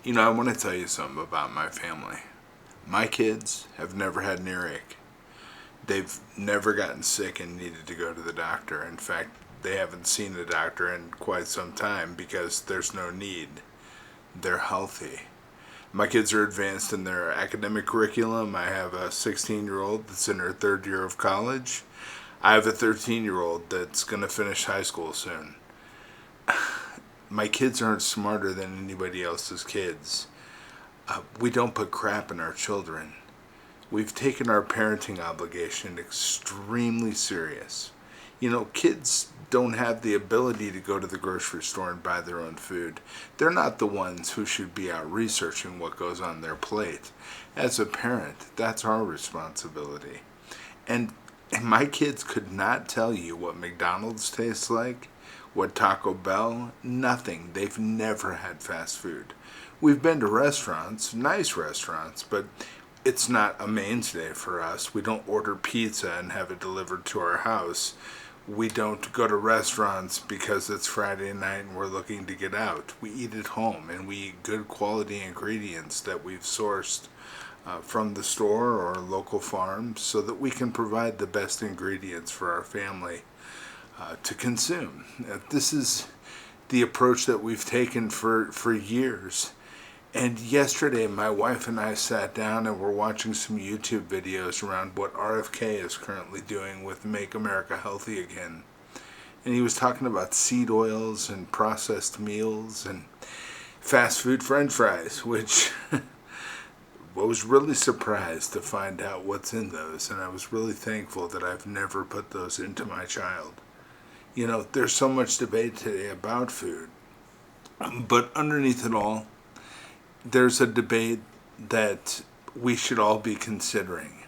I want to tell you something about my family. My kids have never had an earache. They've never gotten sick and needed to go to the doctor. In fact, they haven't seen a doctor in quite some time because there's no need. They're healthy. My kids are advanced in their academic curriculum. I have a 16-year-old that's in her third year of college. I have a 13-year-old that's going to finish high school soon. My kids aren't smarter than anybody else's kids. We don't put crap in our children. We've taken our parenting obligation extremely serious. Kids don't have the ability to go to the grocery store and buy their own food. They're not the ones who should be out researching what goes on their plate. As a parent, that's our responsibility. And my kids could not tell you what McDonald's tastes like, what Taco Bell, nothing. They've never had fast food. We've been to restaurants, nice restaurants, but it's not a mainstay for us. We don't order pizza and have it delivered to our house. We don't go to restaurants because it's Friday night and we're looking to get out. We eat at home and we eat good quality ingredients that we've sourced from the store or local farms so that we can provide the best ingredients for our family to consume. This is the approach that we've taken for years. And yesterday, my wife and I sat down and were watching some YouTube videos around what RFK is currently doing with Make America Healthy Again. And he was talking about seed oils and processed meals and fast food French fries, which I was really surprised to find out what's in those. And I was really thankful that I've never put those into my child. There's so much debate today about food. But underneath it all, there's a debate that we should all be considering.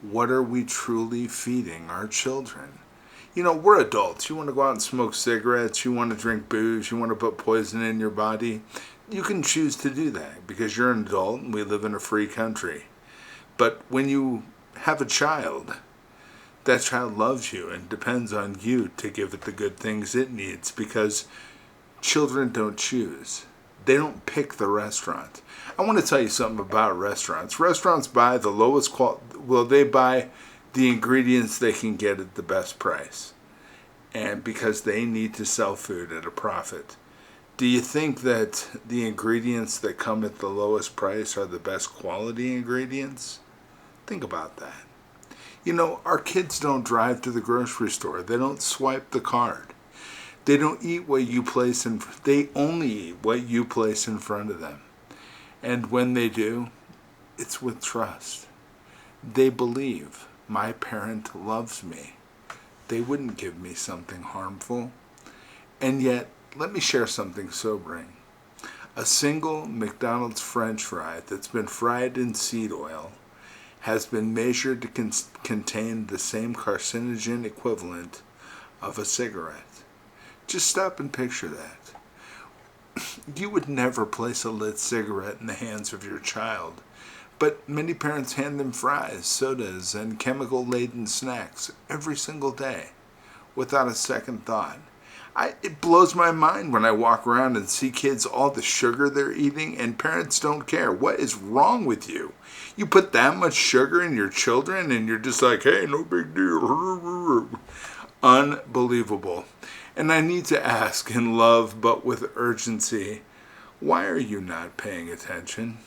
What are we truly feeding our children? We're adults. You want to go out and smoke cigarettes, you want to drink booze, you want to put poison in your body. You can choose to do that because you're an adult and we live in a free country. But when you have a child, that child loves you and depends on you to give it the good things it needs because children don't choose. They don't pick the restaurant. I want to tell you something about restaurants. Restaurants buy the lowest quality. Well, they buy the ingredients they can get at the best price. And because they need to sell food at a profit. Do you think that the ingredients that come at the lowest price are the best quality ingredients? Think about that. Our kids don't drive to the grocery store. They don't swipe the card. They don't eat what you place in. They only eat what you place in front of them. And when they do, it's with trust. They believe my parent loves me. They wouldn't give me something harmful. And yet, let me share something sobering. A single McDonald's French fry that's been fried in seed oil has been measured to contain the same carcinogen equivalent of a cigarette. Just stop and picture that. You would never place a lit cigarette in the hands of your child, but many parents hand them fries, sodas, and chemical-laden snacks every single day without a second thought. It blows my mind when I walk around and see kids all the sugar they're eating and parents don't care. What is wrong with you? You put that much sugar in your children and you're just like, hey, no big deal. Unbelievable. And I need to ask in love but with urgency, why are you not paying attention?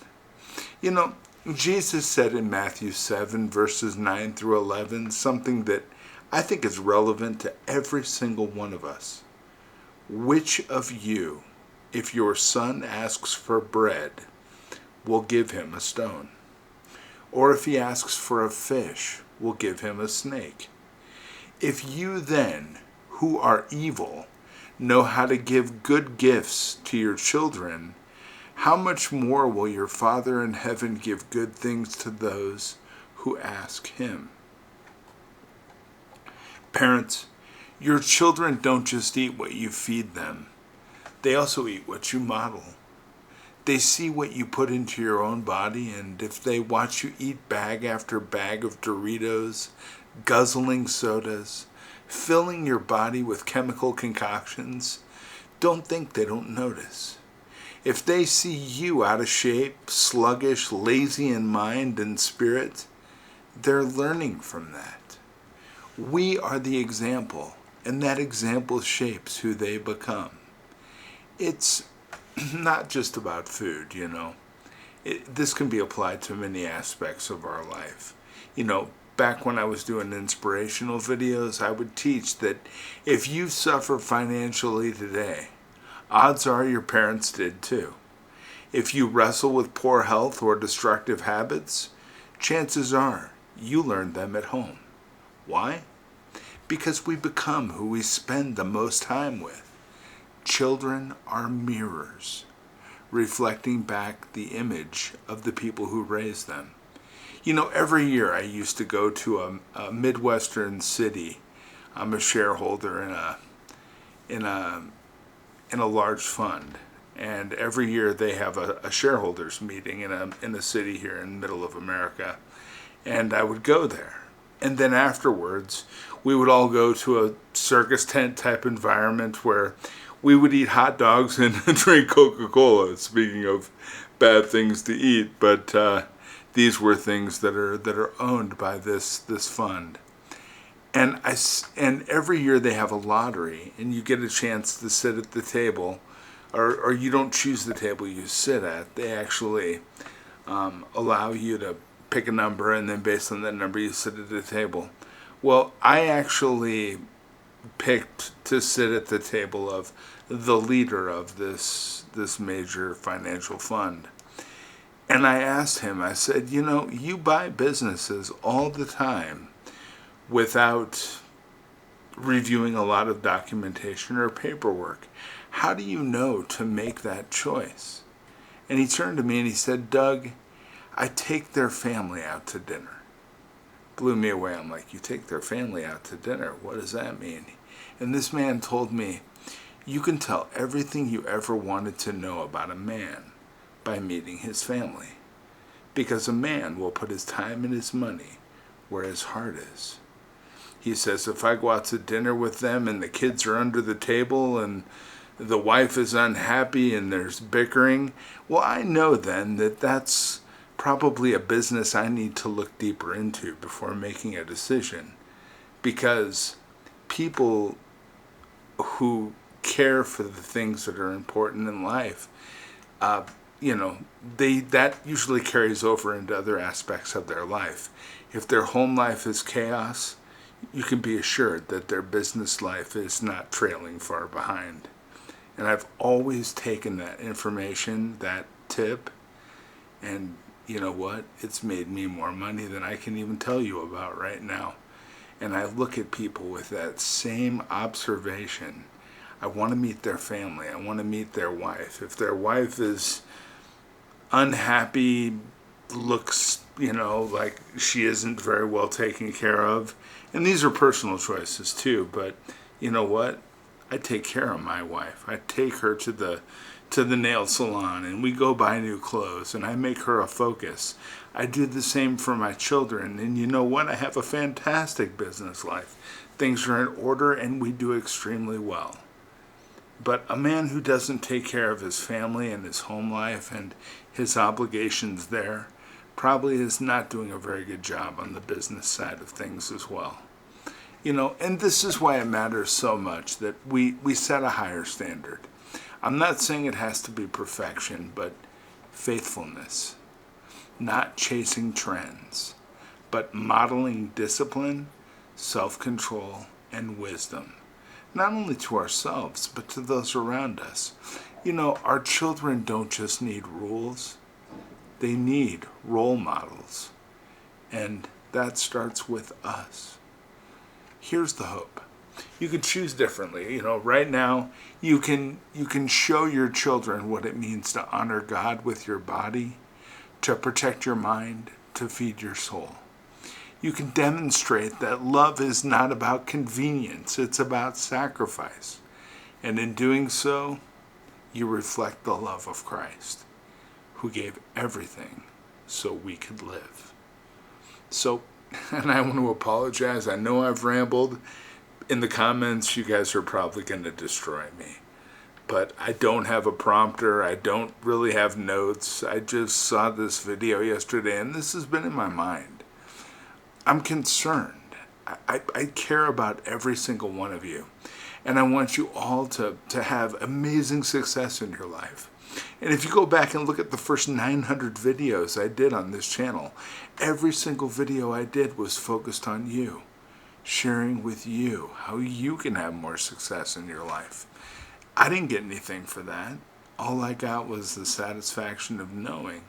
Jesus said in Matthew 7 verses 9 through 11 something that I think is relevant to every single one of us. Which of you, if your son asks for bread, will give him a stone? Or if he asks for a fish, will give him a snake? If you then, who are evil, know how to give good gifts to your children, how much more will your Father in heaven give good things to those who ask him? Parents, your children don't just eat what you feed them. They also eat what you model. They see what you put into your own body, and if they watch you eat bag after bag of Doritos, guzzling sodas, filling your body with chemical concoctions, don't think they don't notice. If they see you out of shape, sluggish, lazy in mind and spirit, they're learning from that. We are the example, and that example shapes who they become. It's not just about food, you know. This can be applied to many aspects of our life. You know, back when I was doing inspirational videos, I would teach that if you suffer financially today, odds are your parents did too. If you wrestle with poor health or destructive habits, chances are you learned them at home. Why? Because we become who we spend the most time with. Children are mirrors, reflecting back the image of the people who raised them. You know, every year I used to go to a Midwestern city. I'm a shareholder in a large fund, and every year they have a shareholders meeting in a city here in the middle of America, and I would go there. And then afterwards, we would all go to a circus tent type environment where we would eat hot dogs and drink Coca-Cola. Speaking of bad things to eat, but these were things that are owned by this fund. And every year they have a lottery, and you get a chance to sit at the table, or you don't choose the table you sit at. They actually allow you to pick a number, and then based on that number you sit at the table. Well, I actually picked to sit at the table of the leader of this major financial fund. And I asked him, I said, you know, you buy businesses all the time without reviewing a lot of documentation or paperwork. How do you know to make that choice? And he turned to me and he said, Doug, I take their family out to dinner. Blew me away. I'm like, you take their family out to dinner? What does that mean? And this man told me, you can tell everything you ever wanted to know about a man by meeting his family. Because a man will put his time and his money where his heart is. He says, if I go out to dinner with them and the kids are under the table and the wife is unhappy and there's bickering, well, I know then that that's probably a business I need to look deeper into before making a decision. Because people who care for the things that are important in life, you know, that usually carries over into other aspects of their life. If their home life is chaos, you can be assured that their business life is not trailing far behind. And I've always taken that information, that tip, and you know what? It's made me more money than I can even tell you about right now. And I look at people with that same observation. I want to meet their family. I want to meet their wife. If their wife is unhappy, looks, you know, like she isn't very well taken care of, and these are personal choices too, but you know what? I take care of my wife. I take her to the nail salon, and we go buy new clothes, and I make her a focus. I do the same for my children, and you know what? I have a fantastic business life. Things are in order, and we do extremely well. But a man who doesn't take care of his family and his home life and his obligations there probably is not doing a very good job on the business side of things as well. You know, and this is why it matters so much that we set a higher standard. I'm not saying it has to be perfection, but faithfulness. Not chasing trends, but modeling discipline, self-control, and wisdom. Not only to ourselves, but to those around us. You know, our children don't just need rules. They need role models. And that starts with us. Here's the hope. You can choose differently. You know, right now, you can show your children what it means to honor God with your body, to protect your mind, to feed your soul. You can demonstrate that love is not about convenience, it's about sacrifice. And in doing so, you reflect the love of Christ, who gave everything so we could live. So, and I want to apologize. I know I've rambled. In the comments, you guys are probably going to destroy me. but I don't have a prompter. I don't really have notes. I just saw this video yesterday, and this has been in my mind. I'm concerned. I care about every single one of you. And I want you all to have amazing success in your life. And if you go back and look at the first 900 videos I did on this channel, every single video I did was focused on you, sharing with you how you can have more success in your life. I didn't get anything for that. All I got was the satisfaction of knowing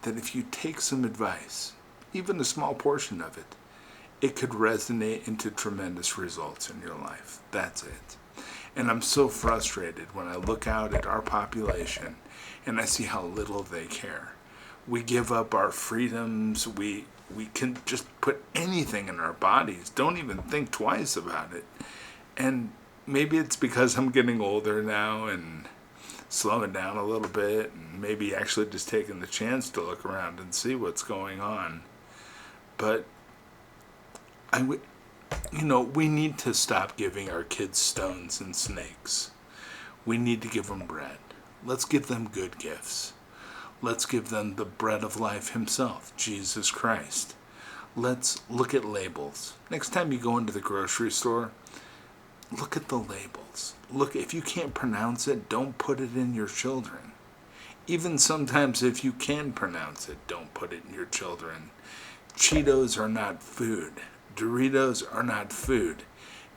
that if you take some advice, even a small portion of it, it could resonate into tremendous results in your life. That's it. And I'm so frustrated when I look out at our population and I see how little they care. We give up our freedoms. We can just put anything in our bodies. Don't even think twice about it. And maybe it's because I'm getting older now and slowing down a little bit, and maybe actually just taking the chance to look around and see what's going on. But we need to stop giving our kids stones and snakes. We need to give them bread. Let's give them good gifts. Let's give them the bread of life himself, Jesus Christ. Let's look at labels. Next time you go into the grocery store, look at the labels. Look, if you can't pronounce it, don't put it in your children. Even sometimes if you can pronounce it, don't put it in your children. Cheetos are not food. Doritos are not food.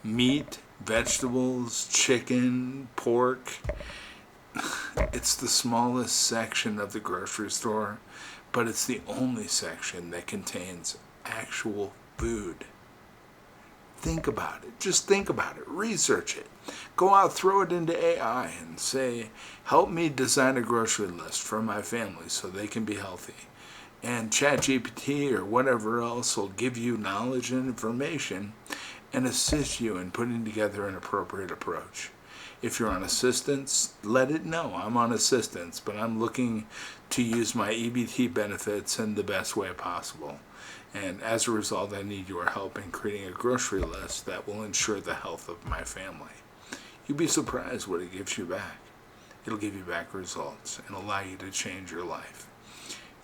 Meat, vegetables, chicken, pork. It's the smallest section of the grocery store, but it's the only section that contains actual food. Think about it. Just think about it. Research it. Go out, throw it into AI and say, help me design a grocery list for my family so they can be healthy. And ChatGPT or whatever else will give you knowledge and information and assist you in putting together an appropriate approach. If you're on assistance, let it know I'm on assistance, but I'm looking to use my EBT benefits in the best way possible. And as a result, I need your help in creating a grocery list that will ensure the health of my family. You'd be surprised what it gives you back. It'll give you back results and allow you to change your life.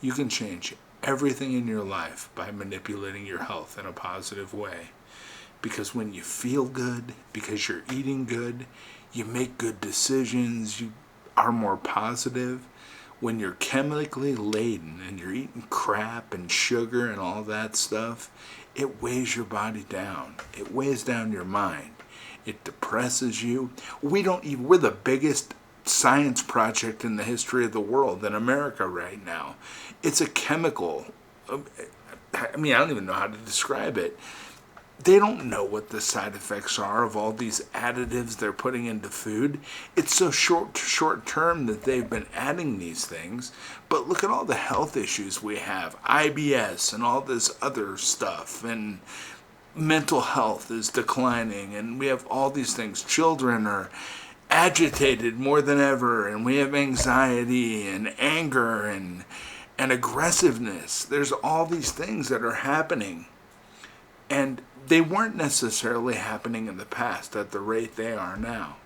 You can change everything in your life by manipulating your health in a positive way. Because when you feel good, because you're eating good, you make good decisions, you are more positive. When you're chemically laden and you're eating crap and sugar and all that stuff, it weighs your body down. It weighs down your mind. It depresses you. We're the biggest science project in the history of the world in America right now. It's a chemical. I don't even know how to describe it. They don't know what the side effects are of all these additives they're putting into food. It's so short term that they've been adding these things. But look at all the health issues we have. IBS and all this other stuff. And mental health is declining. And we have all these things. Children are agitated more than ever. And we have anxiety and anger and aggressiveness. There's all these things that are happening. And they weren't necessarily happening in the past at the rate they are now.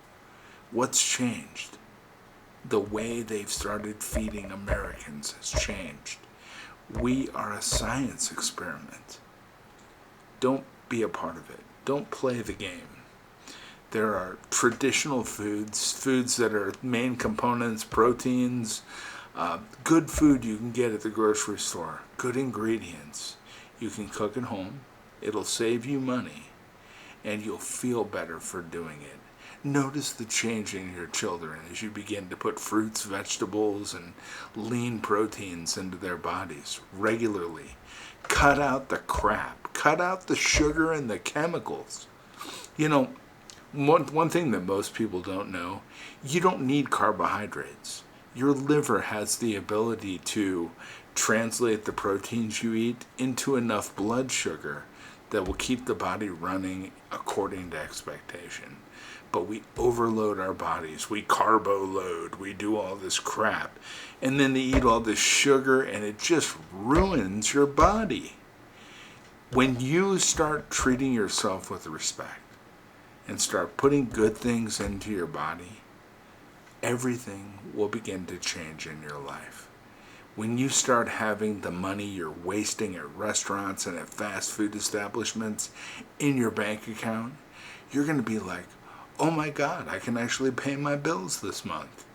What's changed? The way they've started feeding Americans has changed. We are a science experiment. Don't be a part of it. Don't play the game. There are traditional foods that are main components, proteins, good food you can get at the grocery store, good ingredients. You can cook at home. It'll save you money, and you'll feel better for doing it. Notice the change in your children as you begin to put fruits, vegetables, and lean proteins into their bodies regularly. Cut out the crap. Cut out the sugar and the chemicals. One thing that most people don't know, you don't need carbohydrates. Your liver has the ability to translate the proteins you eat into enough blood sugar that will keep the body running according to expectation. But we overload our bodies. We carbo load. We do all this crap. And then they eat all this sugar, and it just ruins your body. When you start treating yourself with respect and start putting good things into your body, everything will begin to change in your life. When you start having the money you're wasting at restaurants and at fast food establishments in your bank account, you're going to be like, oh my God, I can actually pay my bills this month.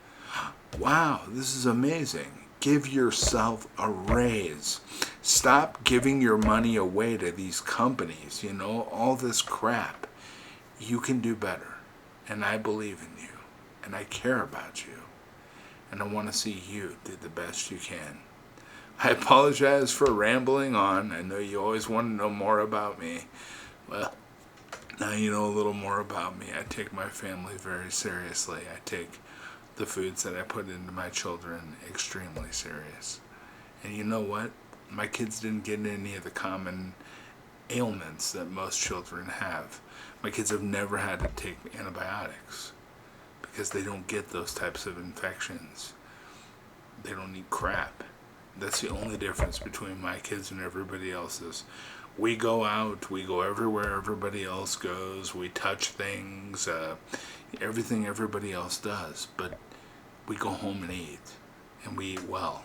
Wow, this is amazing. Give yourself a raise. Stop giving your money away to these companies, all this crap. You can do better. And I believe in you. And I care about you. And I want to see you do the best you can. I apologize for rambling on. I know you always want to know more about me. Well, now you know a little more about me. I take my family very seriously. I take the foods that I put into my children extremely serious. And you know what? My kids didn't get any of the common ailments that most children have. My kids have never had to take antibiotics because they don't get those types of infections. They don't eat crap. That's the only difference between my kids and everybody else's. We go out, we go everywhere everybody else goes, we touch things, everything everybody else does, but we go home and eat, and we eat well,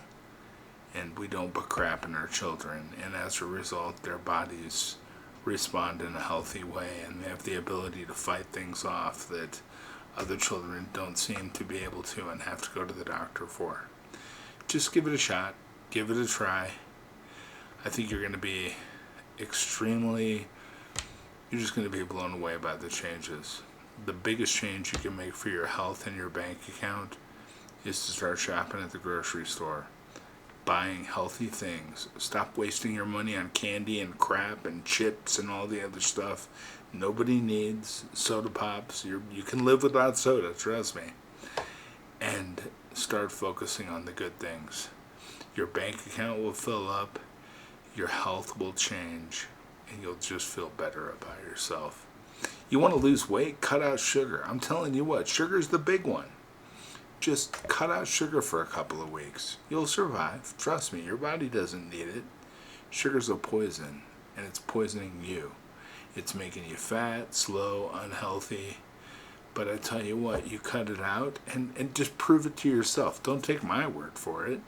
and we don't put crap in our children, and as a result, their bodies respond in a healthy way, and they have the ability to fight things off that other children don't seem to be able to and have to go to the doctor for. Just give it a shot, give it a try. I think you're going to be you're just going to be blown away by the changes. The biggest change you can make for your health and your bank account is to start shopping at the grocery store, buying healthy things. Stop wasting your money on candy and crap and chips and all the other stuff. Nobody needs soda pops. You can live without soda, trust me. And start focusing on the good things. Your bank account will fill up, your health will change, and you'll just feel better about yourself. You want to lose weight? Cut out sugar. I'm telling you what, sugar's the big one. Just cut out sugar for a couple of weeks. You'll survive. Trust me, your body doesn't need it. Sugar's a poison, and it's poisoning you. It's making you fat, slow, unhealthy. But I tell you what, you cut it out and just prove it to yourself. Don't take my word for it.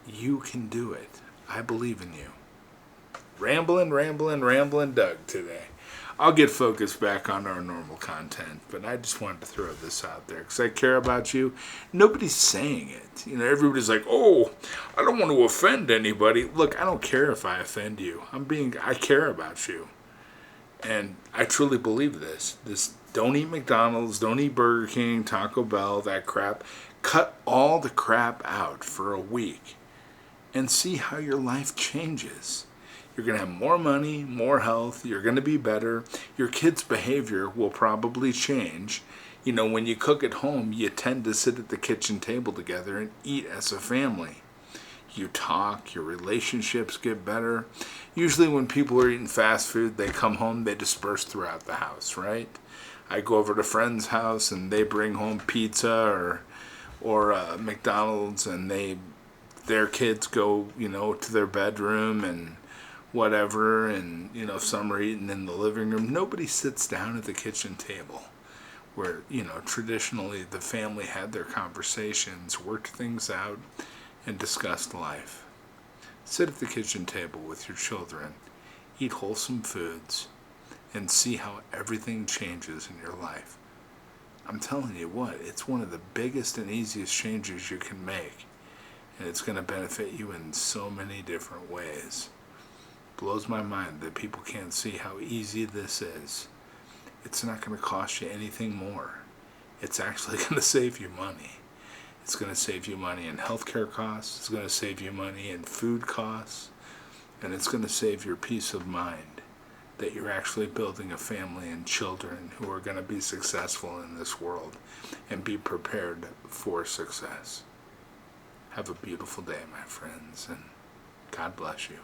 You can do it. I believe in you. Rambling Doug today. I'll get focused back on our normal content, but I just wanted to throw this out there because I care about you. Nobody's saying it. Everybody's like, oh, I don't want to offend anybody. Look, I don't care if I offend you. I care about you. And I truly believe this. Don't eat McDonald's, don't eat Burger King, Taco Bell, that crap. Cut all the crap out for a week and see how your life changes. You're going to have more money, more health. You're going to be better. Your kids' behavior will probably change. When you cook at home, you tend to sit at the kitchen table together and eat as a family. You talk, your relationships get better. Usually when people are eating fast food, they come home, they disperse throughout the house, right? I go over to a friend's house and they bring home pizza or McDonald's, and their kids go, to their bedroom and whatever, and some are eating in the living room. Nobody sits down at the kitchen table where traditionally the family had their conversations, worked things out, and discussed life. Sit at the kitchen table with your children, eat wholesome foods, and see how everything changes in your life. I'm telling you what, it's one of the biggest and easiest changes you can make, and it's going to benefit you in so many different ways. Blows my mind that people can't see how easy this is. It's not going to cost you anything more. It's actually going to save you money. It's going to save you money in healthcare costs. It's going to save you money in food costs. And it's going to save your peace of mind that you're actually building a family and children who are going to be successful in this world and be prepared for success. Have a beautiful day, my friends, and God bless you.